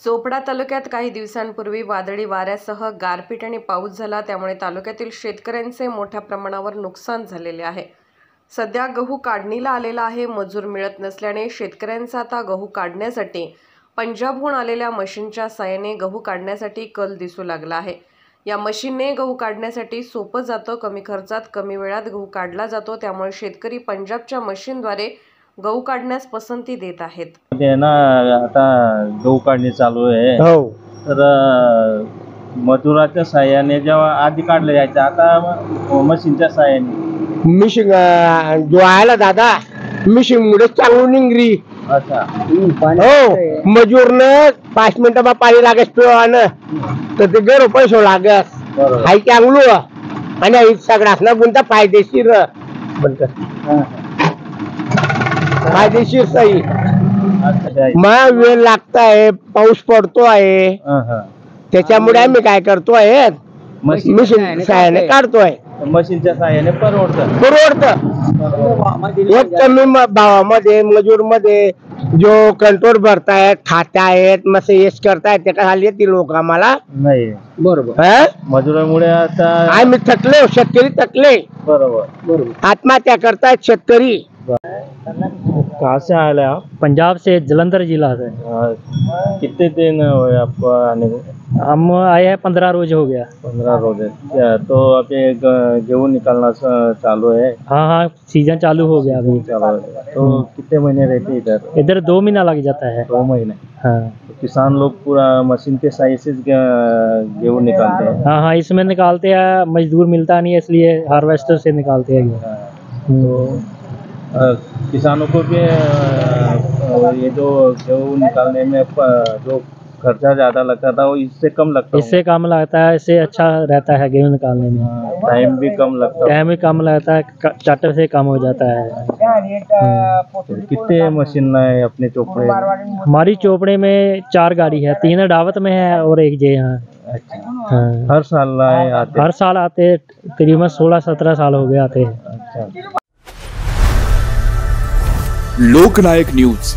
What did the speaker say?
चोपडा तालुक्यात काही दिवसांपूर्वी वादळी वाऱ्यासह गारपीट आणि पाऊस झाला, त्यामुळे तालुक्यातील शेतकऱ्यांचे मोठ्या प्रमाणावर नुकसान झालेले आहे। सध्या गहू काढणीला आलेला आहे। मजूर मिळत नसल्याने शेतकऱ्यांचा आता गहू काढण्यासाठी पंजाबहून आलेल्या मशीनच्या साहाय्याने गहू काढण्यासाठी कल दिसू लागला आहे। या मशीनने गहू काढण्यासाठी सोपं जातं, कमी खर्चात कमी वेळात गहू काढला जातो, त्यामुळे शेतकरी पंजाबच्या मशीनद्वारे गहू काढण्यास पसंती देत आहेत। आता गहू काढणी चालू आहे। हो, तर मजुराच्या साहाय्याने जेव्हा आधी काढले जायचं, आता मशीनच्या साहाय्याने मिशिंग जो आला दादा मिशिंग मुळे चांगली निंगरी। अच्छा, हो, मजूरनं 5 मिनिटं पाणी लागत तर ते गैर पैसे लागत हाय चांगलं आणि सगळ्यांना गुंता फायदेशीर बनत फायदेशीर सही। मग वेळ लागताय, पाऊस पडतो आहे, त्याच्यामुळे आम्ही काय करतोय मशीन साहाय्याने काढतोय। मशीनच्या साहाय्याने परवडतं एक कमी भावामध्ये मजूर मध्ये जो कंट्रोल भरतायत, खातायत, मग यश करतायत, त्याच्या खाली येतील लोक आम्हाला नाही। बरोबर, मजुरामुळे आता आम्ही थकले, शेतकरी थकले। बरोबर, आत्महत्या करतायत शेतकरी। कहाँ से आए आप? पंजाब से, जलंधर जिला से। कितने दिन हुए आपको आने को? हम आए हैं 15 रोज हो गया। 15 रोज है क्या? तो अभी गेहूँ निकालना चालू है? हाँ हाँ, सीजन चालू हो गया अभी। चालू है। तो कितने महीने रहते इधर? इधर 2 महीना लग जाता है। 2 महीने। हाँ, तो किसान लोग पूरा मशीन के सहायता से गेहूँ निकालते हैं। हाँ हाँ, इसमें निकालते हैं, मजदूर मिलता नहीं है इसलिए हार्वेस्टर से निकालते हैं। तो किसानों को भी ये जो गेहूँ निकालने में जो खर्चा ज़्यादा लगता था वो इससे कम लगता है। इससे कम लगता है, इससे अच्छा रहता है गेहूँ निकालने में। टाइम भी कम लगता है। टाइम भी कम लगता है, चाटर से कम हो जाता है। तो कितने मशीन है अपने चोपड़े? हमारी चोपड़े में 4 गाड़ी है, 3 डावत में है और 1 जे यहाँ। अच्छा, हाँ, हर साल आते? हर साल आते, करीबन 16-17 साल हो गए आते हैं। अच्छा। लोकनायक न्यूज।